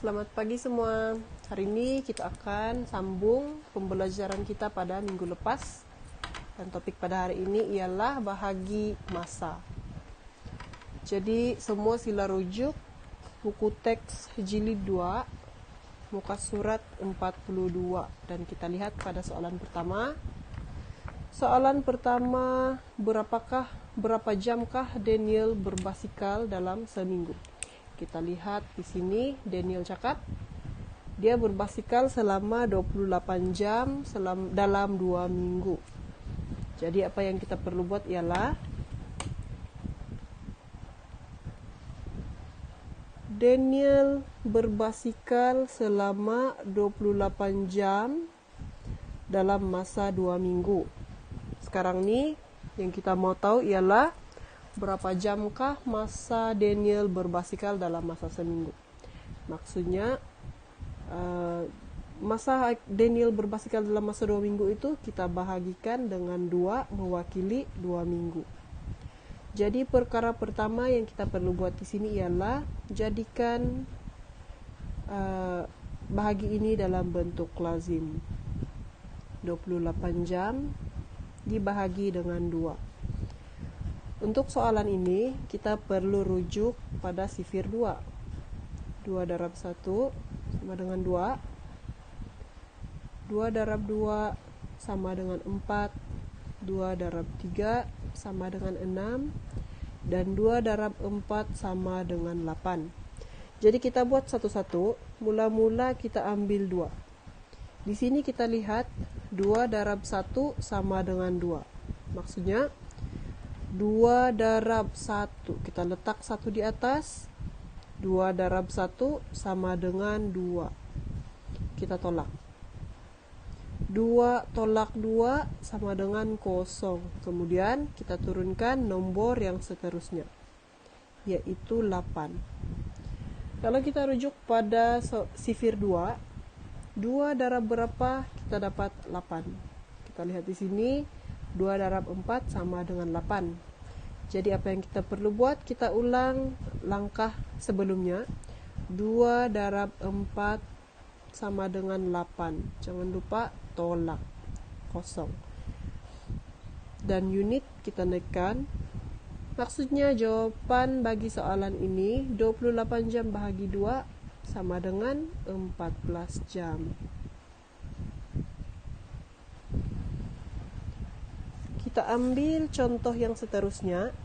Selamat pagi semua. Hari ini kita akan sambung pembelajaran kita pada minggu lepas. Dan topik pada hari ini ialah bahagi masa. Jadi semua sila rujuk buku teks jilid 2, muka surat 42. Dan kita lihat pada soalan pertama. Soalan pertama, berapa jamkah Daniel berbasikal dalam seminggu? Kita lihat di sini Daniel cakap dia berbasikal selama 28 jam dalam 2 minggu. Jadi apa yang kita perlu buat ialah Daniel berbasikal selama 28 jam dalam masa 2 minggu. Sekarang nih yang kita mau tahu ialah berapa jamkah masa Daniel berbasikal dalam masa seminggu. Maksudnya masa Daniel berbasikal dalam masa 2 minggu itu kita bahagikan dengan 2 mewakili 2 minggu. Jadi perkara pertama yang kita perlu buat di sini ialah jadikan bahagi ini dalam bentuk lazim. 28 jam dibahagi dengan 2. Untuk soalan ini, kita perlu rujuk pada sifir 2. 2 darab 1 sama dengan 2. 2 darab 2 sama dengan 4. 2 darab 3 sama dengan 6. Dan 2 darab 4 sama dengan 8. Jadi kita buat satu-satu. Mula-mula kita ambil 2. Di sini kita lihat 2 darab 1 sama dengan 2. Maksudnya 2 darab 1, kita letak 1 di atas. 2 darab 1 sama dengan 2. Kita tolak. 2 tolak 2 sama dengan 0. Kemudian kita turunkan nomor yang seterusnya, yaitu 8. Kalau kita rujuk pada sifir 2, 2 darab berapa? Kita dapat 8. Kita lihat di sini 2 darab 4 sama dengan 8. Jadi apa yang kita perlu buat? Kita ulang langkah sebelumnya. 2 darab 4 sama dengan 8. Jangan lupa tolak 0. Dan unit kita naikkan. Maksudnya jawaban bagi soalan ini 28 jam bahagi 2 sama dengan 14 jam. Kita ambil contoh yang seterusnya.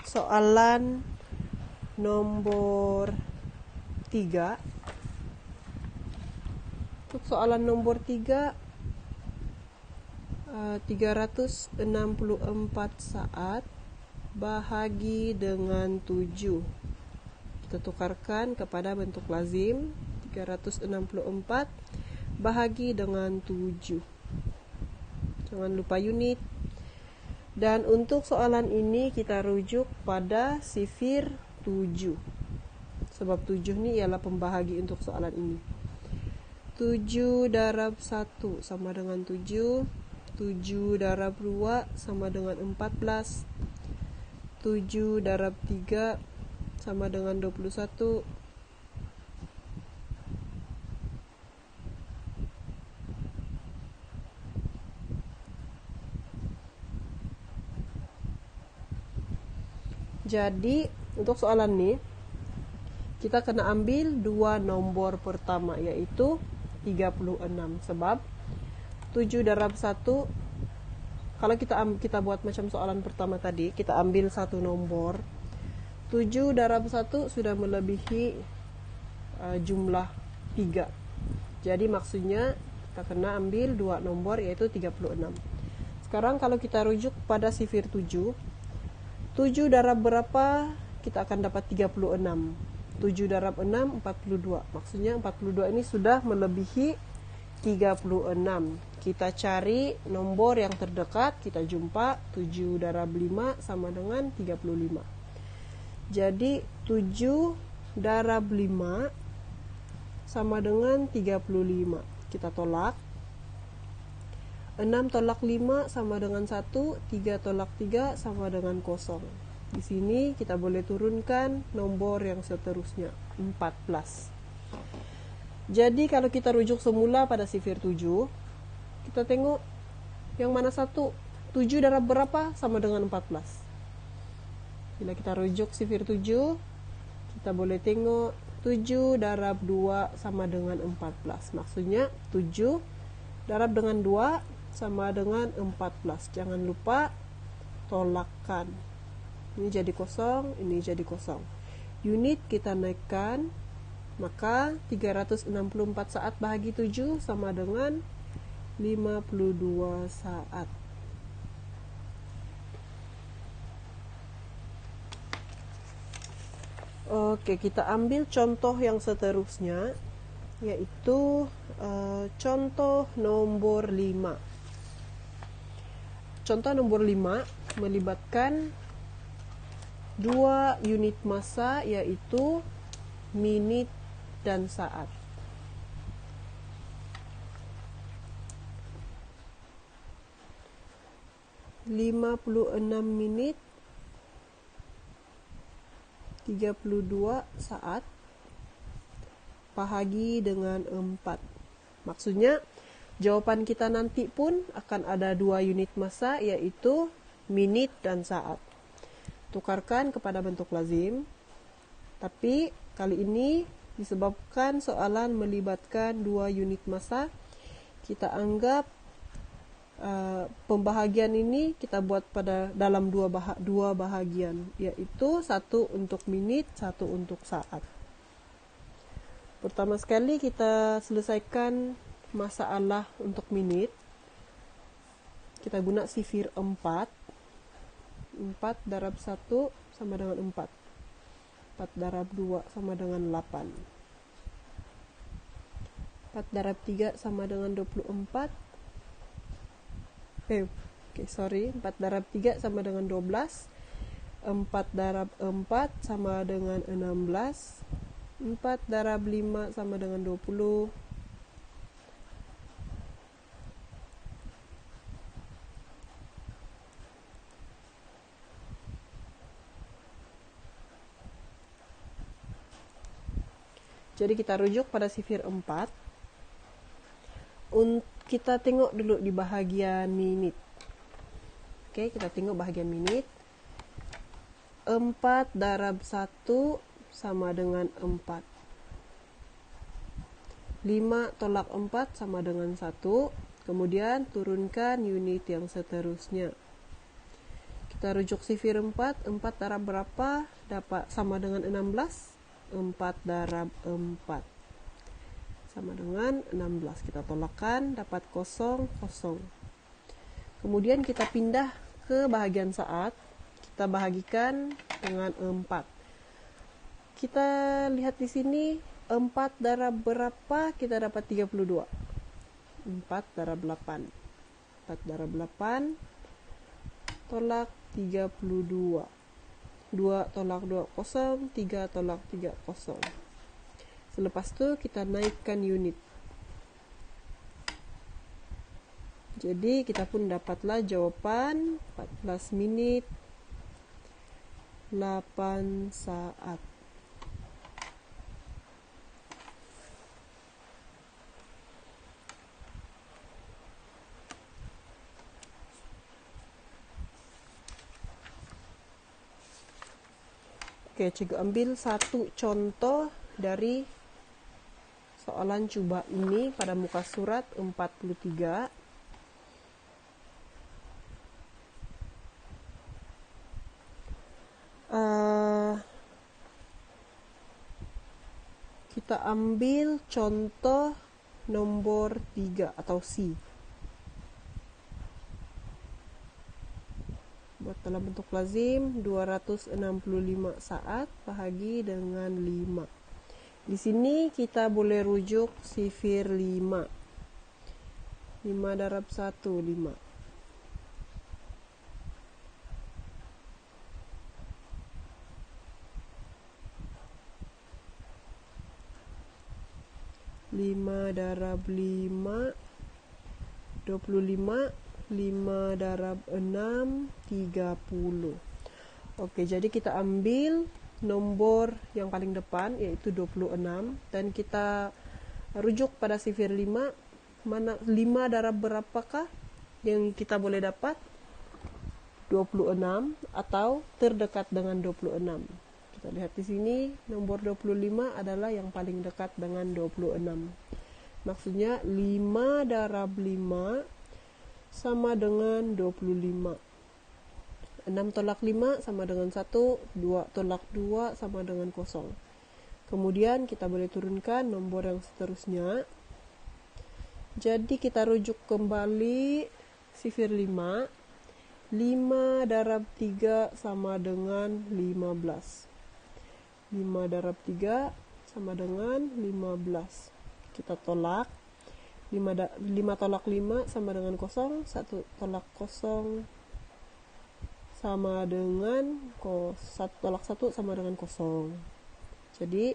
Soalan nomor 3. Untuk soalan nomor 3, 364 saat bahagi dengan 7. Kita tukarkan kepada bentuk lazim. 364 bahagi dengan 7. Jangan lupa unit. Dan untuk soalan ini kita rujuk pada sifir 7. Sebab 7 ini ialah pembahagi untuk soalan ini. 7 darab 1 sama dengan 7. 7 darab 2 sama dengan 14. 7 darab 3 sama dengan 21. Jadi untuk soalan ini kita kena ambil 2 nombor pertama, yaitu 36. Sebab 7 darab 1, kalau kita buat macam soalan pertama tadi, kita ambil 1 nombor. 7 darab 1 sudah melebihi jumlah 3. Jadi maksudnya kita kena ambil 2 nombor, yaitu 36. Sekarang kalau kita rujuk pada sifir 7, 7 darab berapa? Kita akan dapat 36. 7 darab 6, 42. Maksudnya 42 ini sudah melebihi 36. Kita cari nomor yang terdekat, kita jumpa 7 darab 5 sama dengan 35. Jadi 7 darab 5 sama dengan 35. Kita tolak. 6 tolak 5 sama dengan 1, 3 tolak 3 sama dengan 0. Di sini kita boleh turunkan nomor yang seterusnya, 14. Jadi kalau kita rujuk semula pada sifir 7, kita tengok yang mana satu. 7 darab berapa? Sama dengan 14. Bila kita rujuk sifir 7, kita boleh tengok 7 darab 2 sama dengan 14. Maksudnya 7 darab dengan 2 sama dengan 14. Jangan lupa tolakkan. Ini jadi kosong, ini jadi kosong. Unit kita naikkan, maka 364 saat bahagi 7 sama dengan 52 saat. Oke, kita ambil contoh yang seterusnya, yaitu contoh nomor 5. Contoh nomor 5 melibatkan 2 unit massa, yaitu menit dan saat. (56 menit 32 saat bahagi dengan 4. Maksudnya jawaban kita nanti pun akan ada 2 unit massa, yaitu menit dan saat. Tukarkan kepada bentuk lazim. Tapi kali ini disebabkan soalan melibatkan 2 unit massa, kita anggap pembahagian ini kita buat pada dalam dua bahagian, yaitu satu untuk menit, satu untuk saat. Pertama sekali kita selesaikan masalah untuk menit. Kita guna sifir 4. 4 darab 1 sama dengan 4. 4 darab 2 sama dengan 8. 4 darab 3 sama dengan 24. 4 darab 3 sama dengan 12. 4 darab 4 sama dengan 16. 4 darab 5 sama dengan 20. Jadi kita rujuk pada sifir 4. Kita tengok dulu di bahagian menit. Oke, kita tengok bahagian menit. 4 darab 1 sama dengan 4. 5 tolak 4 sama dengan 1. Kemudian turunkan unit yang seterusnya. Kita rujuk sifir 4. 4 darab berapa? Dapat sama dengan 16. 4 darab 4 sama dengan 16. Kita tolakkan, dapat 0, 0. Kemudian kita pindah ke bahagian saat. Kita bahagikan dengan 4. Kita lihat di sini 4 darab berapa? Kita dapat 32. 4 darab 8. 4 darab 8 tolak 32. 2 tolak 2, 0. 3 tolak 3, 0. Selepas itu kita naikkan unit. Jadi kita pun dapatlah jawaban 14 menit 8 saat. Oke, cikgu ambil satu contoh dari soalan coba ini pada muka surat 43. Kita ambil contoh nomor 3 atau C. Buat dalam bentuk lazim 265 saat bahagi dengan 5. Di sini kita boleh rujuk sifir 5. 5 darab 1, 5. 5 darab 5, 25. 5 darab 6, 30. Oke, jadi kita ambil nomor yang paling depan yaitu 26 dan kita rujuk pada sifir 5. Mana 5 darab berapakah yang kita boleh dapat? 26 atau terdekat dengan 26. Kita lihat di sini nomor 25 adalah yang paling dekat dengan 26. Maksudnya 5 darab 5 sama dengan 25. 6 tolak 5 sama dengan 1, 2 tolak 2 sama dengan 0. Kemudian kita boleh turunkan nomor yang seterusnya. Jadi kita rujuk kembali sifir 5. 5 darab 3 sama dengan 15. 5 darab 3 sama dengan 15. Kita tolak. 5 tolak 5 sama dengan 0. 1 tolak 0 sama dengan 1 tolak 1 sama dengan 0. Jadi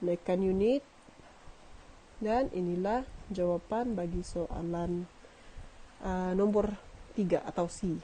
naikkan unit. Dan inilah jawaban bagi soalan nomor 3 atau C.